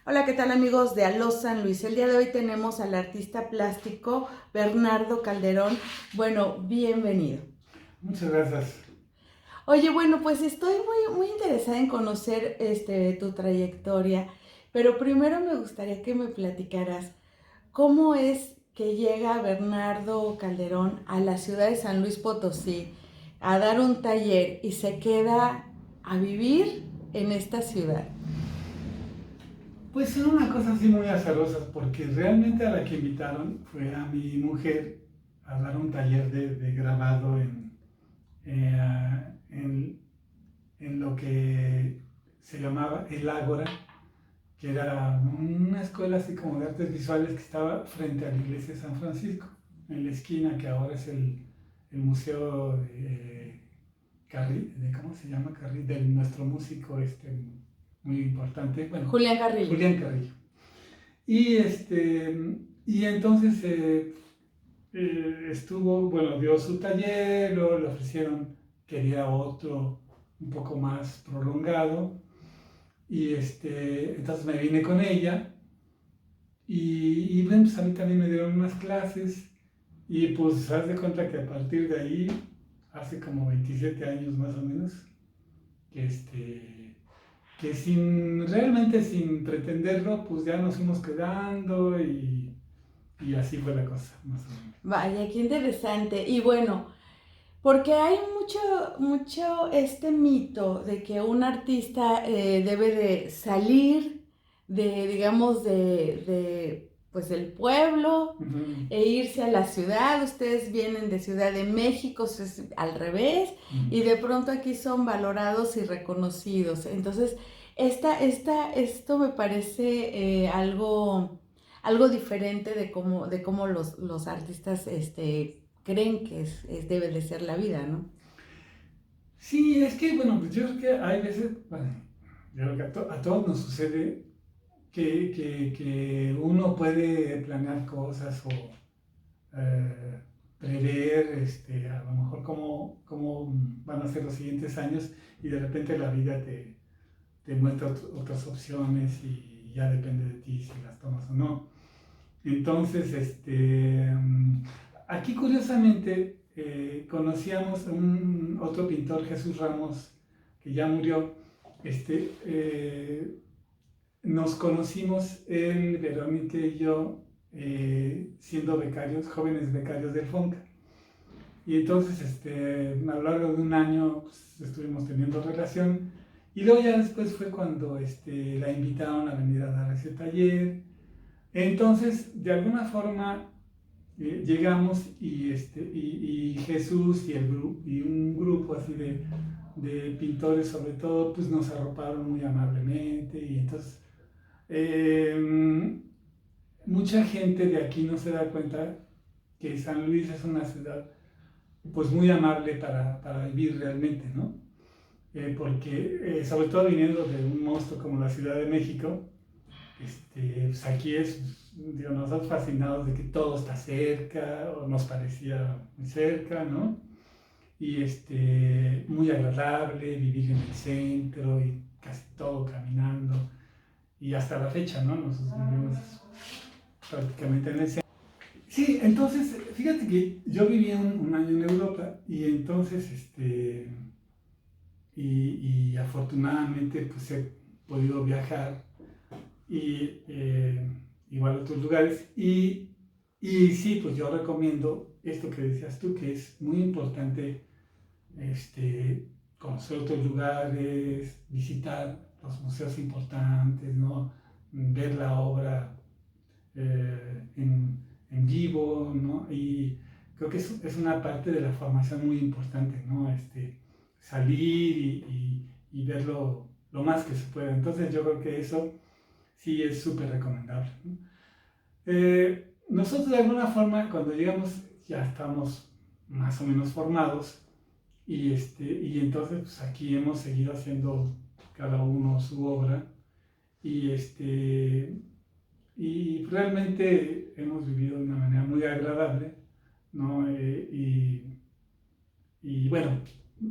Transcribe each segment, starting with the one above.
Hola, ¿qué tal amigos de Aló San Luis? El día de hoy tenemos al artista plástico Bernardo Calderón. Bueno, bienvenido. Muchas gracias. Oye, bueno, pues estoy muy interesada en conocer tu trayectoria, pero primero me gustaría que me platicaras cómo es que llega Bernardo Calderón a la ciudad de San Luis Potosí a dar un taller y se queda a vivir en esta ciudad. Pues son una cosa así muy azarosas, porque realmente a la que invitaron fue a mi mujer a dar un taller de grabado en, en lo que se llamaba El Ágora, que era una escuela así como de artes visuales que estaba frente a la iglesia de San Francisco, en la esquina que ahora es el museo de ¿cómo se llama? De nuestro músico muy importante, bueno, Julián Carrillo. Julián Carrillo. Y, y entonces estuvo, bueno, dio su taller, luego le ofrecieron, quería otro un poco más prolongado, y entonces me vine con ella, y bueno, pues a mí también me dieron unas clases, y pues haz de cuenta que a partir de ahí, hace como 27 años más o menos, que que realmente sin pretenderlo, pues ya nos fuimos quedando y así fue la cosa, más o menos. Vaya, qué interesante. Y bueno, porque hay mucho este mito de que un artista debe de salir de, digamos, pues del pueblo Ujú, e irse a la ciudad. Ustedes vienen de Ciudad de México, es al revés, y ujú. de pronto aquí son valorados y reconocidos. Entonces, esto me parece algo diferente de cómo los artistas creen que debe de ser la vida, ¿no? Sí, es que, bueno, pues yo creo que hay veces, bueno, yo creo que a todos nos sucede que uno puede planear cosas o eh, prever a lo mejor cómo van a ser los siguientes años y de repente la vida te muestra otras opciones y ya depende de ti si las tomas o no. Entonces, aquí curiosamente conocíamos a otro pintor, Jesús Ramos, que ya murió. Nos conocimos él, Verónica y yo, siendo becarios, jóvenes becarios del FONCA. Y entonces, a lo largo de un año, pues, estuvimos teniendo relación. Y luego ya después fue cuando la invitaron a venir a dar ese taller. Entonces, de alguna forma, llegamos y Jesús y un grupo así de pintores sobre todo, pues nos arroparon muy amablemente y entonces mucha gente de aquí no se da cuenta que San Luis es una ciudad pues muy amable para vivir realmente, ¿no? Porque sobre todo viniendo de un monstruo como la Ciudad de México, pues aquí digo, nosotros fascinados de que todo está cerca, o nos parecía muy cerca, ¿no? Y muy agradable vivir en el centro y casi todo caminando. Y hasta la fecha, ¿no? Nosotros vivimos prácticamente en el centro. Sí, entonces, fíjate que yo viví un año en Europa y entonces, y afortunadamente, pues he podido viajar y igual a otros lugares. Y sí, pues yo recomiendo esto que decías tú, que es muy importante conocer otros lugares, visitar los museos importantes, ¿no? Ver la obra en vivo, ¿no? Y creo que es una parte de la formación muy importante, ¿no? Salir y ver lo más que se pueda. Entonces yo creo que eso sí es súper recomendable, ¿no? Nosotros de alguna forma cuando llegamos ya estamos más o menos formados y entonces pues, aquí hemos seguido haciendo cada uno su obra y, y realmente hemos vivido de una manera muy agradable, ¿no? Y bueno,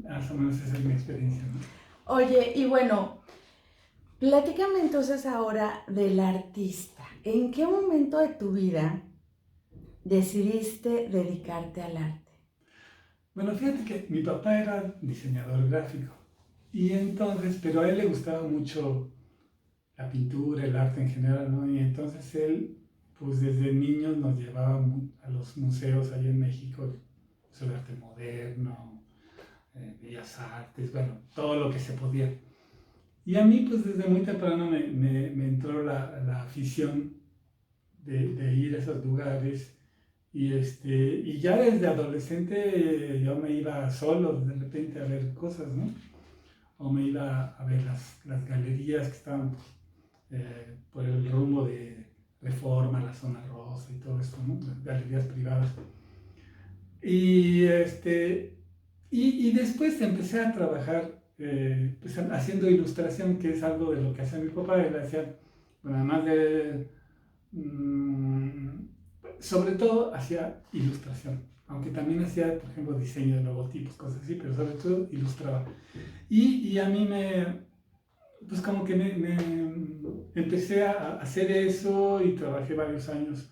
más o menos esa es mi experiencia, ¿no? Oye, y bueno, Platícame entonces ahora del artista. ¿En qué momento de tu vida decidiste dedicarte al arte? Bueno, fíjate que mi papá era diseñador gráfico y entonces, pero a él le gustaba mucho la pintura, el arte en general, ¿no? Y entonces él, pues desde niños nos llevaba a los museos ahí en México, Museo de Arte Moderno, Bellas Artes, bueno, todo lo que se podía. Y a mí, pues desde muy temprano me entró la afición de ir a esos lugares. Y ya desde adolescente yo me iba solo de repente a ver cosas, ¿no? O me iba a ver las galerías que estaban por el rumbo de Reforma, la zona rosa y todo esto, ¿no? Las galerías privadas. Y, y después empecé a trabajar pues, haciendo ilustración, que es algo de lo que hacía mi papá. Él hacía, bueno, además de sobre todo hacía ilustración, aunque también hacía, por ejemplo, diseño de logotipos, cosas así, pero sobre todo ilustraba. Y a mí pues como que me empecé a hacer eso y trabajé varios años,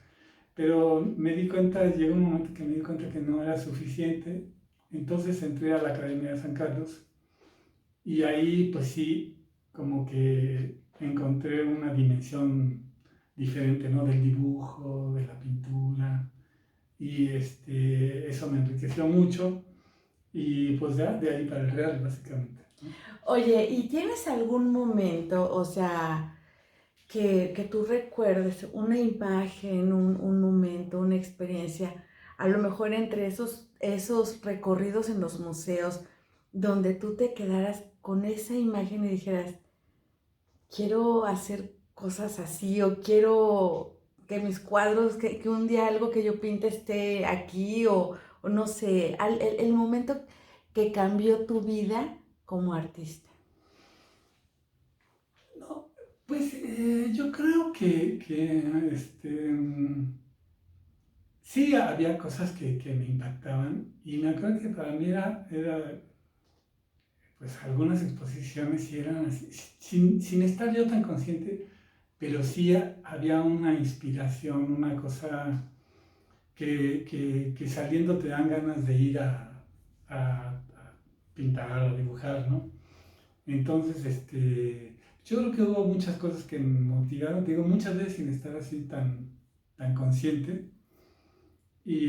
pero me di cuenta, llegó un momento que me di cuenta que no era suficiente, entonces entré a la Academia de San Carlos y ahí pues sí, como que encontré una dimensión diferente, ¿no? Del dibujo, de la pintura, y eso me enriqueció mucho, y pues de ahí para el Real, básicamente, ¿no? Oye, ¿y tienes algún momento, o sea, que tú recuerdes una imagen, un momento, una experiencia, a lo mejor entre esos recorridos en los museos, donde tú te quedaras con esa imagen y dijeras, quiero hacer cosas así o quiero que mis cuadros, que un día algo que yo pinte esté aquí o no sé, el momento que cambió tu vida como artista? No, pues yo creo sí había cosas que me impactaban, y me acuerdo que para mí era pues algunas exposiciones sí eran así, sin estar yo tan consciente, pero sí había una inspiración, una cosa que saliendo te dan ganas de ir a pintar o dibujar, ¿no? Entonces, yo creo que hubo muchas cosas que me motivaron, digo, muchas veces sin estar así tan consciente. Y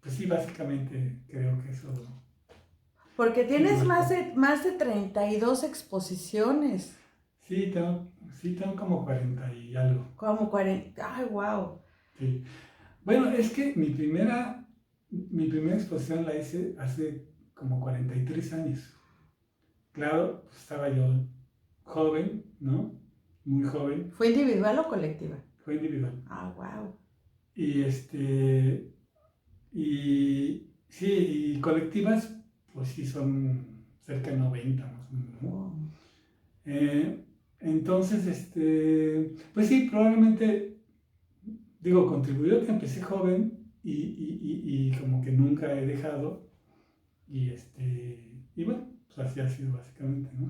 pues sí, básicamente creo que eso Porque sí me tienes marcó. más de 32 exposiciones, Sí, tengo como 40 y algo. como 40, ay, wow. Sí. Bueno, es que mi primera exposición la hice hace como 43 años. Claro, pues estaba yo joven, ¿no? Muy joven, ¿Fue individual o colectiva? fue individual. Ah, wow. Y y sí, y colectivas, pues sí son cerca de 90 más o menos, ¿no? Wow. Eh, entonces, pues sí, probablemente, digo, contribuyó que empecé joven y como que nunca he dejado, y bueno, pues así ha sido básicamente, ¿no?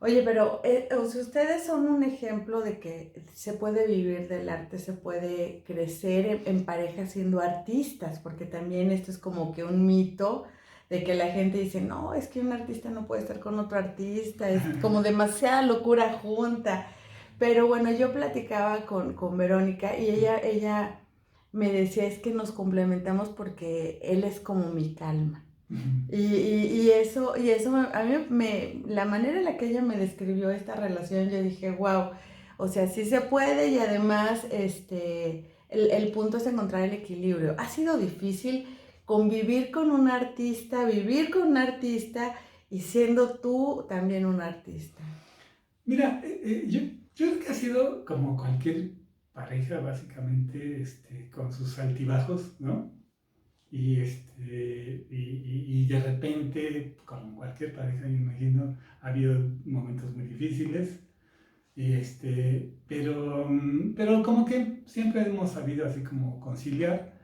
Oye, pero o sea, ustedes son un ejemplo de que se puede vivir del arte, se puede crecer en pareja siendo artistas, porque también esto es como que un mito de que la gente dice, no, es que un artista no puede estar con otro artista, es como demasiada locura junta. Pero bueno, yo platicaba con Verónica y ella me decía, es que nos complementamos porque él es como mi calma. Y eso a mí la manera en la que ella me describió esta relación, yo dije, wow, o sea, sí se puede y además el punto es encontrar el equilibrio. Ha sido difícil convivir con un artista, vivir con un artista y siendo tú también un artista. Mira, yo creo que ha sido como cualquier pareja, básicamente, con sus altibajos, ¿no? Y de repente, como cualquier pareja, me imagino, ha habido momentos muy difíciles, pero como que siempre hemos sabido así como conciliar.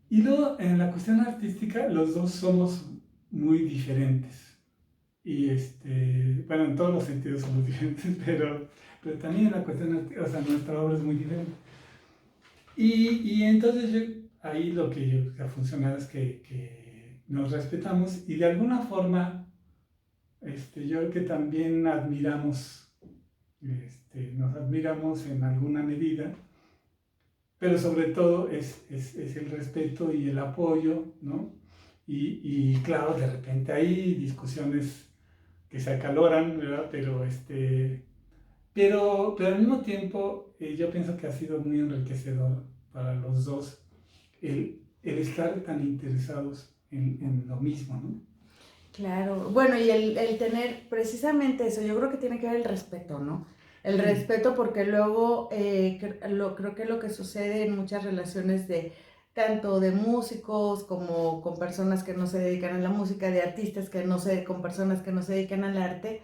Y luego, en la cuestión artística, los dos somos muy diferentes. bueno, en todos los sentidos somos diferentes, pero también la cuestión, o sea, nuestra obra es muy diferente. Y entonces ahí lo que ha funcionado es que nos respetamos y de alguna forma, yo creo que también nos admiramos en alguna medida, pero sobre todo es el respeto y el apoyo, ¿no? Y claro, de repente hay discusiones que se acaloran, ¿verdad? Pero al mismo tiempo yo pienso que ha sido muy enriquecedor para los dos el estar tan interesados en lo mismo, ¿no? Claro, bueno, y el tener precisamente eso, yo creo que tiene que ver el respeto, ¿no? El respeto porque luego creo que lo que sucede en muchas relaciones de tanto de músicos como con personas que no se dedican a la música, de artistas que no se, con personas que no se dedican al arte,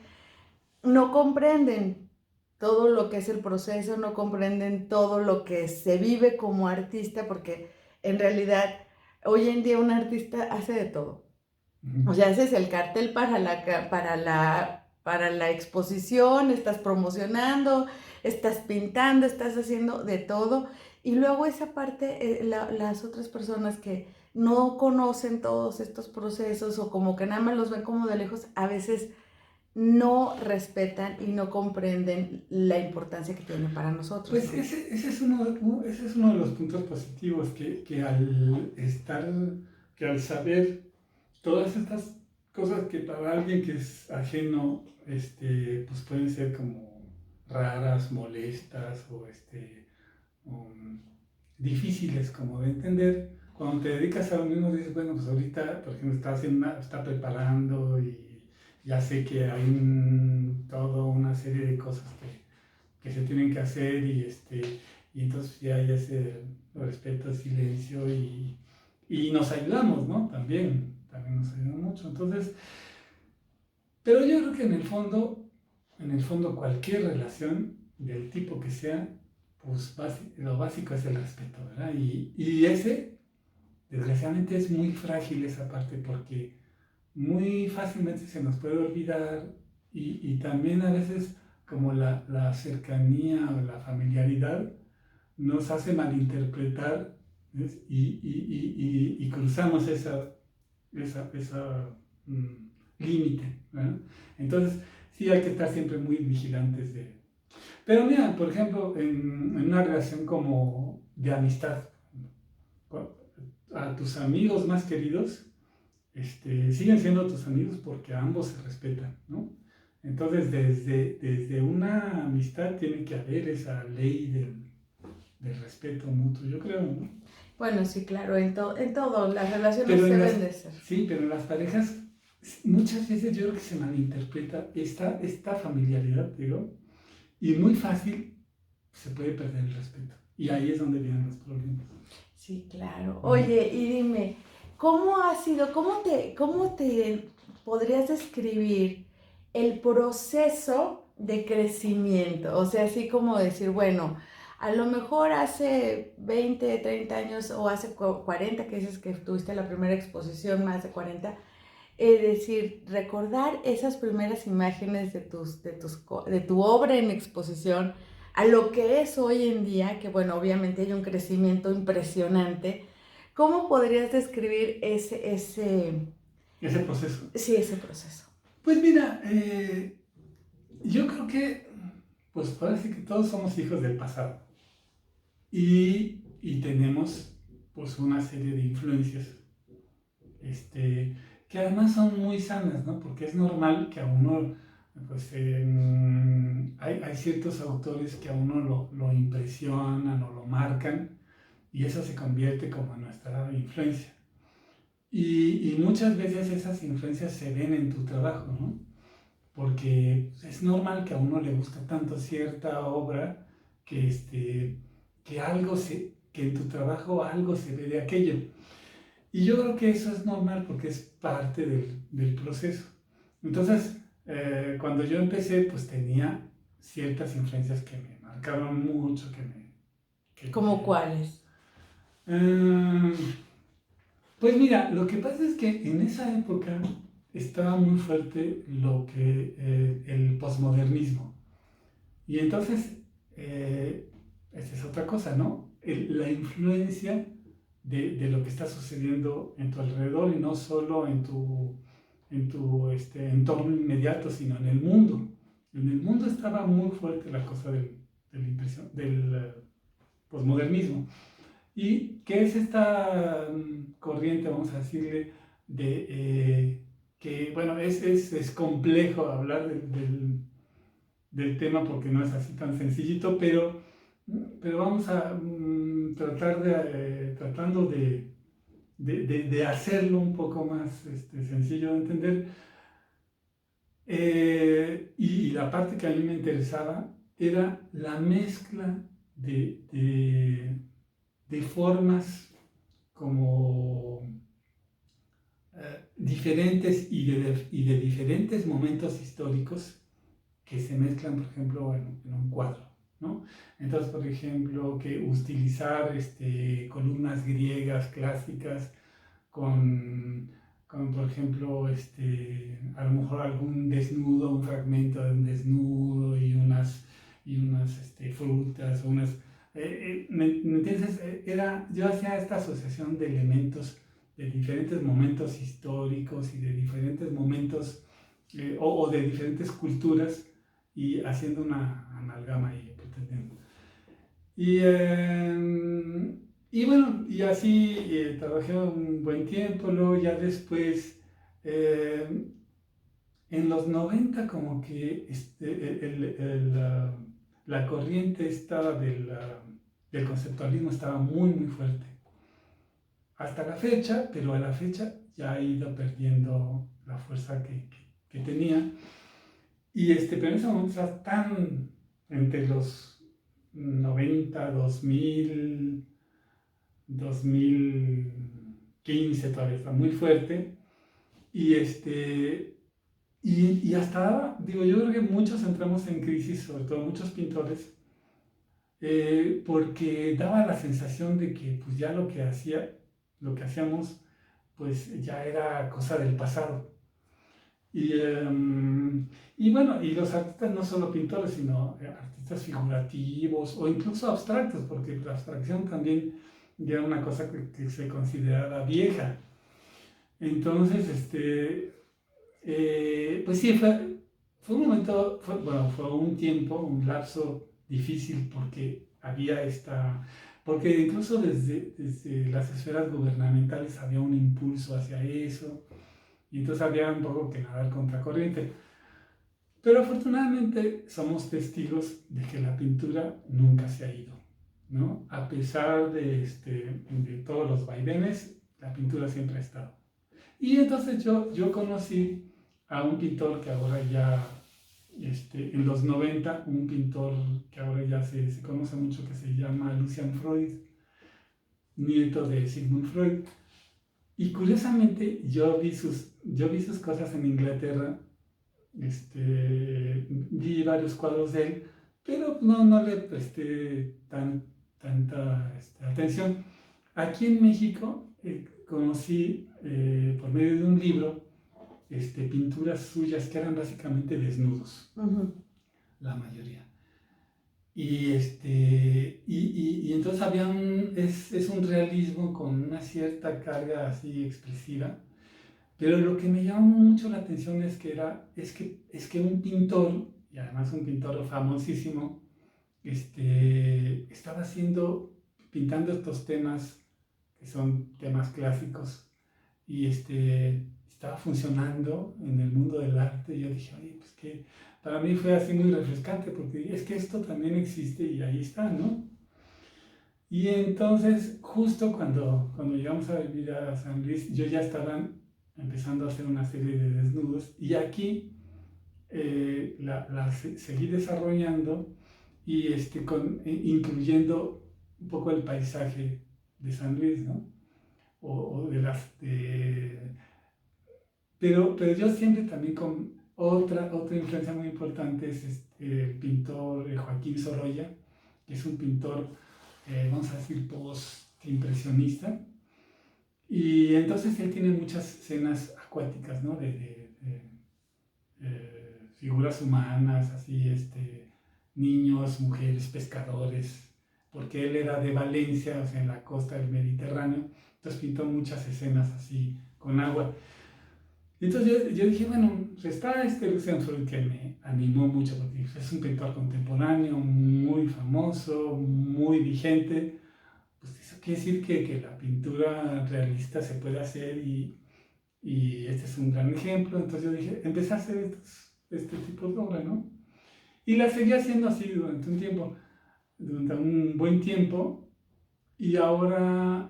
no comprenden todo lo que es el proceso, no comprenden todo lo que se vive como artista, porque en realidad hoy en día un artista hace de todo. O sea, haces el cartel para la exposición, estás promocionando, estás pintando, estás haciendo de todo. Y luego esa parte, las otras personas que no conocen todos estos procesos o como que nada más los ven como de lejos, a veces no respetan y no comprenden la importancia que tiene para nosotros. Pues ¿no? ese es uno de los puntos positivos, que al saber todas estas cosas que para alguien que es ajeno, pues pueden ser como raras, molestas um, difíciles como de entender. Cuando te dedicas a lo mismo dices, bueno, pues ahorita, por ejemplo, está preparando y ya sé que hay toda una serie de cosas que se tienen que hacer y entonces ya se respeta el silencio y nos ayudamos, ¿no? También nos ayudamos mucho. Entonces, pero yo creo que en el fondo cualquier relación del tipo que sea, pues lo básico es el respeto, ¿verdad? Y desgraciadamente es muy frágil esa parte porque muy fácilmente se nos puede olvidar y también a veces como la cercanía o la familiaridad nos hace malinterpretar, ¿ves? Y cruzamos esa límite, ¿verdad? Entonces sí hay que estar siempre muy vigilantes de... Pero mira, por ejemplo, en una relación como de amistad, a tus amigos más queridos, siguen siendo tus amigos porque ambos se respetan, ¿no? Entonces, desde una amistad tiene que haber esa ley del respeto mutuo, yo creo, ¿no? Bueno, sí, claro, en todo, las relaciones deben de ser. Sí, pero en las parejas muchas veces yo creo que se malinterpreta esta familiaridad, digo, y muy fácil se puede perder el respeto. Y ahí es donde vienen los problemas. Sí, claro. Oye, y dime, ¿cómo ha sido, cómo te podrías describir el proceso de crecimiento? O sea, así como decir, bueno, a lo mejor hace 20, 30 años o hace 40, que dices que tuviste la primera exposición, más de 40, es decir, recordar esas primeras imágenes de tu obra en exposición a lo que es hoy en día, que bueno, obviamente hay un crecimiento impresionante. ¿Cómo podrías describir Ese proceso? Sí, ese proceso. Pues mira, yo creo que, pues parece que todos somos hijos del pasado y tenemos pues una serie de influencias, que además son muy sanas, ¿no? Porque es normal que a uno, pues hay ciertos autores que a uno lo impresionan o lo marcan y eso se convierte como en nuestra influencia. Y muchas veces esas influencias se ven en tu trabajo, ¿no? Porque es normal que a uno le gusta tanto cierta obra que en tu trabajo algo se ve de aquello. Y yo creo que eso es normal porque es parte del proceso. Entonces, cuando yo empecé, pues tenía ciertas influencias que me marcaron mucho, ¿Cómo cuáles? Pues mira, lo que pasa es que en esa época estaba muy fuerte lo que el posmodernismo. Y entonces, esa es otra cosa, ¿no? La influencia de lo que está sucediendo en tu alrededor y no solo en tu entorno inmediato, sino en el mundo. En el mundo estaba muy fuerte la cosa del posmodernismo. ¿Y qué es esta corriente, vamos a decirle, que, bueno, es complejo hablar del tema porque no es así tan sencillito, pero vamos a tratar tratando de hacerlo un poco más sencillo de entender. Y la parte que a mí me interesaba era la mezcla de formas como diferentes y de diferentes momentos históricos que se mezclan, por ejemplo, en un cuadro, ¿no? Entonces, por ejemplo, que utilizar columnas griegas clásicas con por ejemplo, a lo mejor algún desnudo, un fragmento de un desnudo y unas frutas, ¿me entiendes? Yo hacía esta asociación de elementos de diferentes momentos históricos y de diferentes momentos o de diferentes culturas y haciendo una amalgama ahí, pretendiendo. Y bueno, y así trabajé un buen tiempo, luego ya después, en los 90 como que la corriente estaba del conceptualismo estaba muy, muy fuerte. Hasta la fecha, pero a la fecha ya ha ido perdiendo la fuerza que tenía. Pero en ese momento estaba tan entre los 90, 2000, 2015 todavía está muy fuerte. Y hasta, digo, yo creo que muchos entramos en crisis, sobre todo muchos pintores, porque daba la sensación de que pues ya lo que hacíamos, pues ya era cosa del pasado. Y bueno, y los artistas no solo pintores, sino artistas figurativos o incluso abstractos, porque la abstracción también ya era una cosa que se consideraba vieja. Entonces, pues sí, fue un momento, fue un tiempo, un lapso difícil porque porque incluso desde las esferas gubernamentales había un impulso hacia eso. Y entonces había un poco que nadar contracorriente. Pero afortunadamente somos testigos de que la pintura nunca se ha ido, ¿no? A pesar de todos los vaivenes, la pintura siempre ha estado. Y entonces yo conocí a un pintor que ahora ya, en los 90, un pintor que ahora ya se conoce mucho, que se llama Lucian Freud, nieto de Sigmund Freud. Y curiosamente yo vi sus cosas en Inglaterra, vi varios cuadros de él, pero no le presté tanta atención. Aquí en México conocí por medio de un libro pinturas suyas que eran básicamente desnudos, la mayoría. Y entonces es un realismo con una cierta carga así expresiva, pero lo que me llamó mucho la atención es que un pintor, y además un pintor famosísimo, estaba pintando estos temas que son temas clásicos y estaba funcionando en el mundo del arte. Y yo dije, oye, pues que para mí fue así muy refrescante porque es que esto también existe y ahí está, ¿no? Y entonces, justo cuando llegamos a vivir a San Luis, yo ya estaba empezando a hacer una serie de desnudos y aquí seguí desarrollando y incluyendo un poco el paisaje de San Luis, ¿no? Pero yo siempre también con otra influencia muy importante es el pintor Joaquín Sorolla, que es un pintor, vamos a decir, post-impresionista. Y entonces él tiene muchas escenas acuáticas, ¿no? De figuras humanas, así, niños, mujeres, pescadores, porque él era de Valencia, o sea, en la costa del Mediterráneo, entonces pintó muchas escenas así, con agua. Entonces yo dije, bueno, pues está Lucian Freud que me animó mucho, porque es un pintor contemporáneo, muy famoso, muy vigente, pues eso quiere decir que la pintura realista se puede hacer y este es un gran ejemplo. Entonces yo dije, empecé a hacer este tipo de obra, ¿no? Y la seguí haciendo así durante un buen tiempo. Y ahora,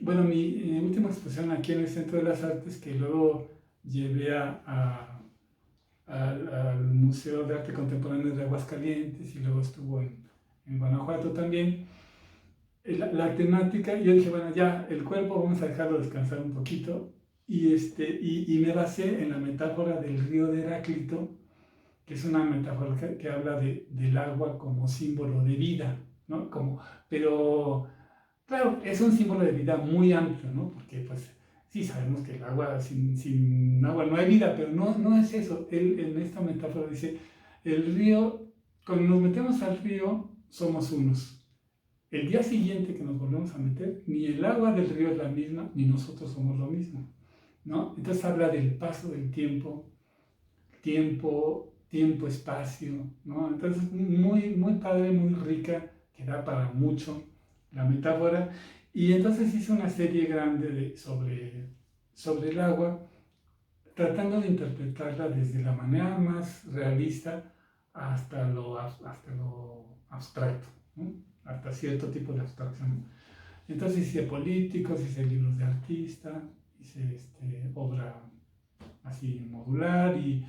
bueno, mi última exposición aquí en el Centro de las Artes, que luego llevé al Museo de Arte Contemporáneo de Aguascalientes y luego estuvo en Guanajuato también. La temática, yo dije, bueno, ya el cuerpo vamos a dejarlo descansar un poquito. Y me basé en la metáfora del río de Heráclito, que es una metáfora que habla del agua como símbolo de vida, ¿no? Pero, claro, es un símbolo de vida muy amplio, ¿no? Porque, pues, sí sabemos que el agua, sin agua no hay vida, pero no es eso. Él en esta metáfora dice, el río, cuando nos metemos al río, somos unos. El día siguiente que nos volvemos a meter, ni el agua del río es la misma, ni nosotros somos lo mismo, ¿no? Entonces habla del paso del tiempo, espacio, ¿no? Entonces muy, muy padre, muy rica, que da para mucho la metáfora. Y entonces hice una serie grande sobre el agua, tratando de interpretarla desde la manera más realista hasta lo abstracto, ¿no? Hasta cierto tipo de abstracción. Entonces hice políticos, hice libros de artista, hice obra así modular y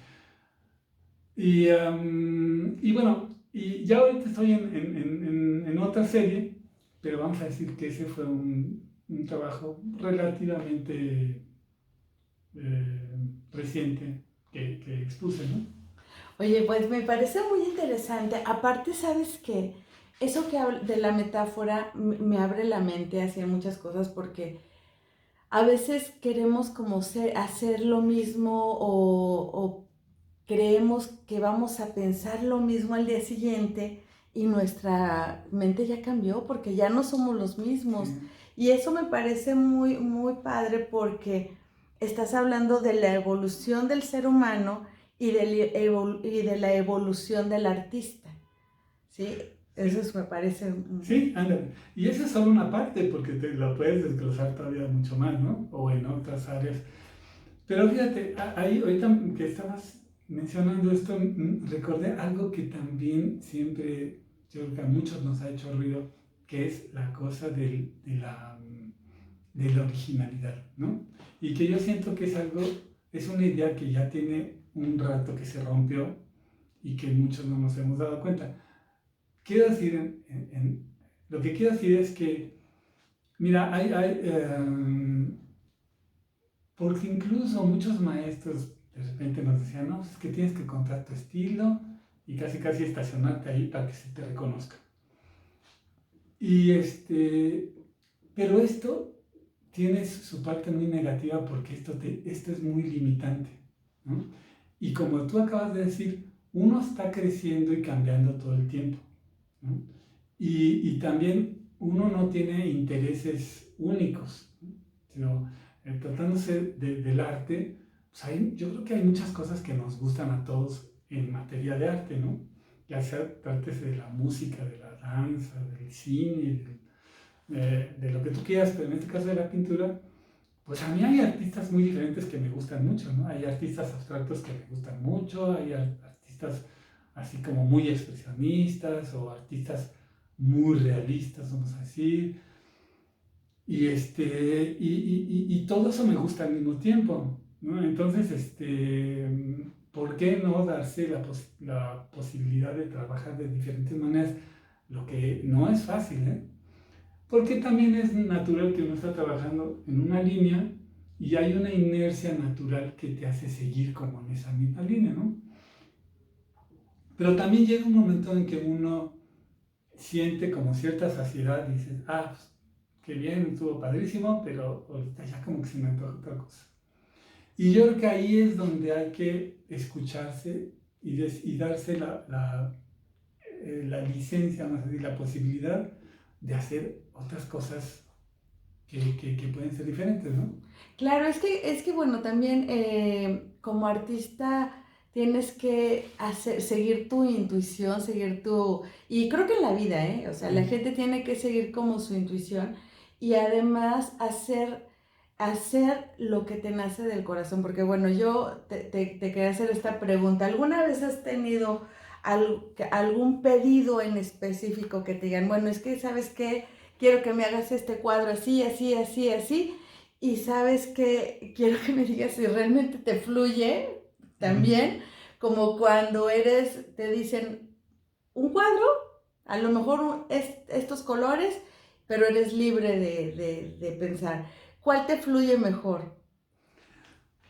bueno, y ya ahorita estoy en otra serie, pero vamos a decir que ese fue un trabajo relativamente reciente que expuse, ¿no? Oye, pues me parece muy interesante. Aparte, ¿sabes qué? Eso que habla de la metáfora me abre la mente hacia muchas cosas porque a veces queremos como hacer lo mismo o creemos que vamos a pensar lo mismo al día siguiente y nuestra mente ya cambió porque ya no somos los mismos. Sí. Y eso me parece muy, muy padre porque estás hablando de la evolución del ser humano y de la evolución del artista, ¿sí? Eso Sí. me parece... Sí, ándale. Y esa es solo una parte, porque te lo puedes desglosar todavía mucho más, ¿no? O en otras áreas. Pero fíjate, ahí ahorita que estabas mencionando esto, recordé algo que también siempre, yo creo que a muchos nos ha hecho ruido, que es la cosa de la originalidad, ¿no? Y que yo siento que es una idea que ya tiene un rato que se rompió y que muchos no nos hemos dado cuenta. Quiero decir, lo que quiero decir es que, mira, porque incluso muchos maestros de repente nos decían, no, pues es que tienes que encontrar tu estilo y casi casi estacionarte ahí para que se te reconozca. Y pero esto tiene su parte muy negativa porque esto es muy limitante, ¿no? Y como tú acabas de decir, uno está creciendo y cambiando todo el tiempo, ¿no? Y también uno no tiene intereses únicos, ¿no? Sino tratándose del arte, pues yo creo que hay muchas cosas que nos gustan a todos en materia de arte, ¿no? Ya sea trates de la música, de la danza, del cine, de lo que tú quieras, pero en este caso de la pintura, pues a mí hay artistas muy diferentes que me gustan mucho, ¿no? Hay artistas abstractos que me gustan mucho, hay artistas así como muy expresionistas o artistas muy realistas, vamos a decir. Y todo eso me gusta al mismo tiempo, ¿no? Entonces, ¿por qué no darse la posibilidad de trabajar de diferentes maneras? Lo que no es fácil, ¿eh? Porque también es natural que uno está trabajando en una línea y hay una inercia natural que te hace seguir como en esa misma línea, ¿no? Pero también llega un momento en que uno siente como cierta saciedad y dices, pues qué bien, estuvo padrísimo, pero ahorita ya como que se me antoja otra cosa. Y yo creo que ahí es donde hay que escucharse y darse la licencia, vamos a decir, la posibilidad de hacer otras cosas que pueden ser diferentes, ¿no? Claro, es que bueno, también como artista tienes que seguir tu intuición, seguir tu... Y creo que en la vida, ¿eh? O sea, la gente tiene que seguir como su intuición y además hacer lo que te nace del corazón. Porque bueno, yo te quería hacer esta pregunta. ¿Alguna vez has tenido algún pedido en específico que te digan, bueno, es que, ¿sabes qué? Quiero que me hagas este cuadro así, así, así, así. Y sabes que quiero que me digas si realmente te fluye también, como cuando te dicen un cuadro, a lo mejor estos colores, pero eres libre de pensar. ¿Cuál te fluye mejor?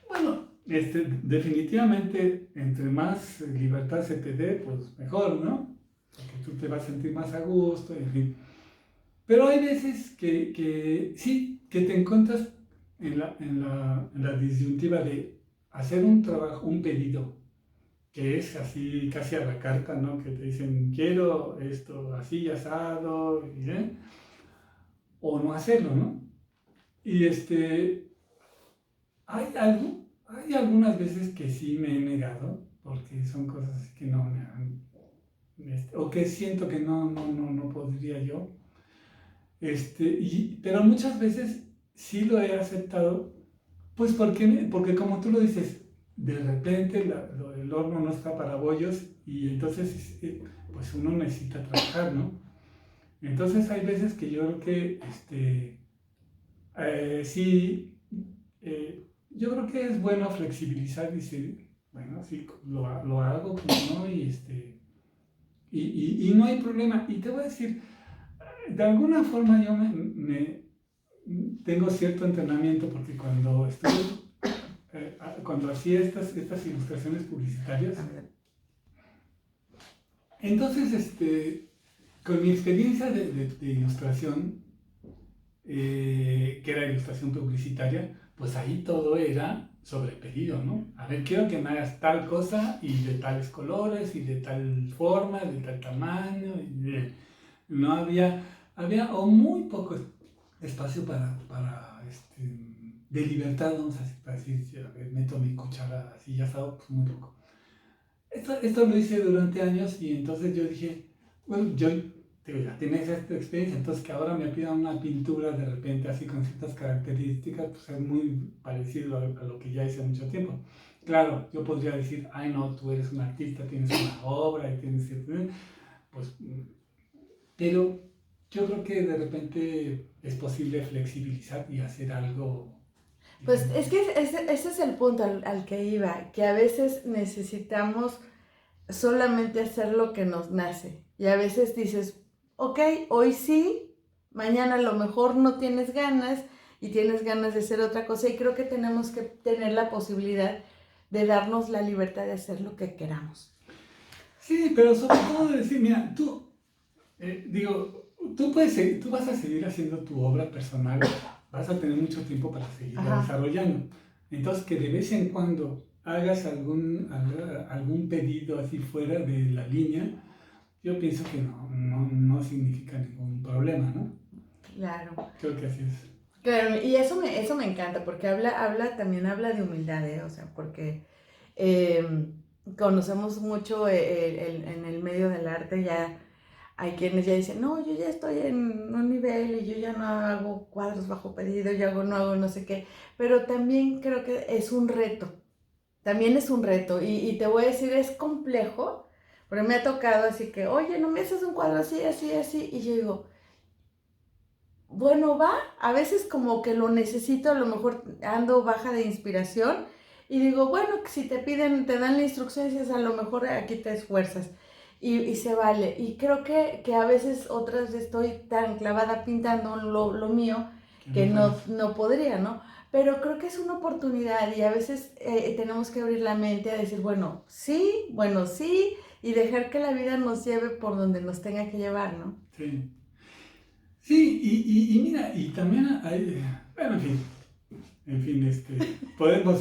Bueno, definitivamente, entre más libertad se te dé, pues mejor, ¿no? Porque tú te vas a sentir más a gusto, en fin. Pero hay veces que sí, que te encuentras en la disyuntiva de hacer un trabajo, un pedido, que es así casi a la carta, ¿no? Que te dicen, quiero esto así, asado, o no hacerlo, ¿no? Y hay algunas veces que sí me he negado, porque son cosas así que no me han, o que siento que no podría yo. Pero muchas veces sí lo he aceptado, pues porque como tú lo dices, de repente el horno no está para bollos y entonces pues uno necesita trabajar, ¿no? Entonces hay veces que yo creo que sí, yo creo que es bueno flexibilizar y decir, bueno, sí, lo hago, pues no, y no hay problema. Y te voy a decir, de alguna forma yo tengo cierto entrenamiento porque cuando hacía estas ilustraciones publicitarias, entonces, con mi experiencia de ilustración, que era ilustración publicitaria, pues ahí todo era sobre pedido, ¿no? A ver, quiero que me hagas tal cosa y de tales colores y de tal forma, de tal tamaño. No había o muy poco espacio de libertad, vamos a decir, a ver, meto mi cuchara así, ya está, pues muy poco. Esto lo hice durante años y entonces yo dije, bueno, yo ya tienes esta experiencia, entonces que ahora me pidan una pintura de repente así con ciertas características, pues es muy parecido a lo que ya hice mucho tiempo. Claro, yo podría decir, ay no, tú eres un artista, tienes una obra y tienes cierto, pues, pero yo creo que de repente es posible flexibilizar y hacer algo Pues diferente. es que ese es el punto al que iba, que a veces necesitamos solamente hacer lo que nos nace. Y a veces dices, ok, hoy sí, mañana a lo mejor no tienes ganas y tienes ganas de hacer otra cosa. Y creo que tenemos que tener la posibilidad de darnos la libertad de hacer lo que queramos. Sí, pero sobre todo decir, mira, tú vas a seguir haciendo tu obra personal, vas a tener mucho tiempo para seguirla Ajá. desarrollando. Entonces, que de vez en cuando hagas algún pedido así fuera de la línea, yo pienso que no significa ningún problema, ¿no? Claro. Creo que así es. Claro, y eso me encanta, porque también habla de humildad, ¿eh? O sea, porque conocemos mucho en el medio del arte, ya hay quienes ya dicen, no, yo ya estoy en un nivel y yo ya no hago cuadros bajo pedido, no hago no sé qué, pero también creo que es un reto, también es un reto, y te voy a decir, es complejo, porque me ha tocado así que, oye, no me haces un cuadro así, así, así, y yo digo, bueno, va, a veces como que lo necesito, a lo mejor ando baja de inspiración y digo, bueno, si te piden, te dan la instrucción y dices, a lo mejor aquí te esfuerzas y se vale. Y creo que a veces otras estoy tan clavada pintando lo mío Que que no puedes. no podría, ¿no? Pero creo que es una oportunidad y a veces tenemos que abrir la mente a decir, bueno, sí, y dejar que la vida nos lleve por donde nos tenga que llevar, ¿no? Sí. Sí, y mira, y también hay, bueno, en fin. En fin, podemos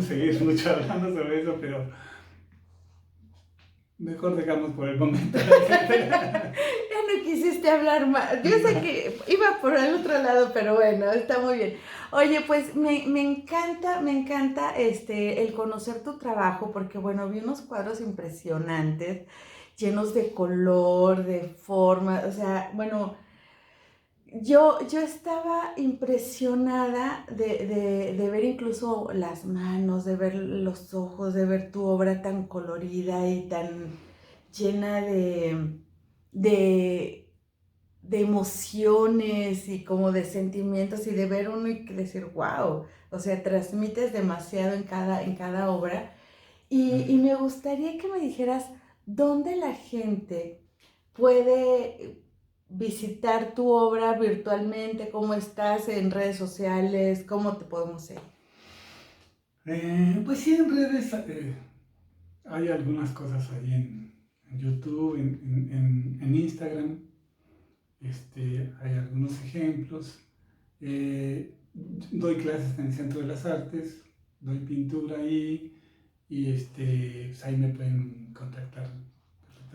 seguir mucho hablando sobre eso, pero mejor dejamos por el momento. Ya no quisiste hablar más. Yo sé que iba por el otro lado, pero bueno, está muy bien. Oye, pues me encanta el conocer tu trabajo, porque bueno, vi unos cuadros impresionantes, llenos de color, de forma, o sea, bueno, yo estaba impresionada de ver incluso las manos, de ver los ojos, de ver tu obra tan colorida y tan llena de, de emociones y como de sentimientos y de ver uno y decir, wow, o sea, transmites demasiado en cada obra. Y me gustaría que me dijeras dónde la gente puede visitar tu obra virtualmente, cómo estás en redes sociales, cómo te podemos seguir. Pues sí, en redes hay algunas cosas ahí en YouTube, en Instagram. Hay algunos ejemplos. Doy clases en el Centro de las Artes, doy pintura ahí y pues ahí me pueden contactar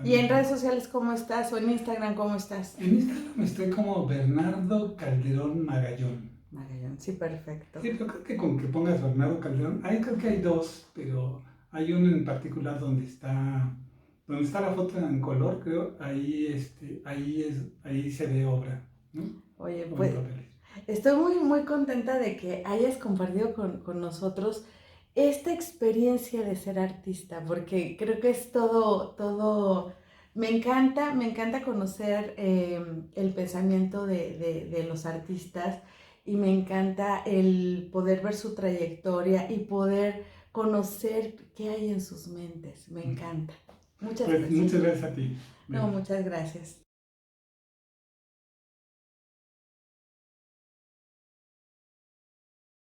Y en redes perfectamente. sociales, ¿cómo estás? O en Instagram, ¿cómo estás? En Instagram estoy como Bernardo Calderón Magallón. Magallón, sí, perfecto. Sí, pero creo que con que pongas Bernardo Calderón, ahí creo que hay dos, pero hay uno en particular donde está la foto en color, creo, ahí se ve obra, ¿no? Oye, O en pues papeles. estoy muy contenta de que hayas compartido con nosotros esta experiencia de ser artista, porque creo que es todo, me encanta conocer el pensamiento de los artistas y me encanta el poder ver su trayectoria y poder conocer qué hay en sus mentes, me encanta. Muchas Pues gracias. muchas gracias a ti, No, Betty. muchas gracias.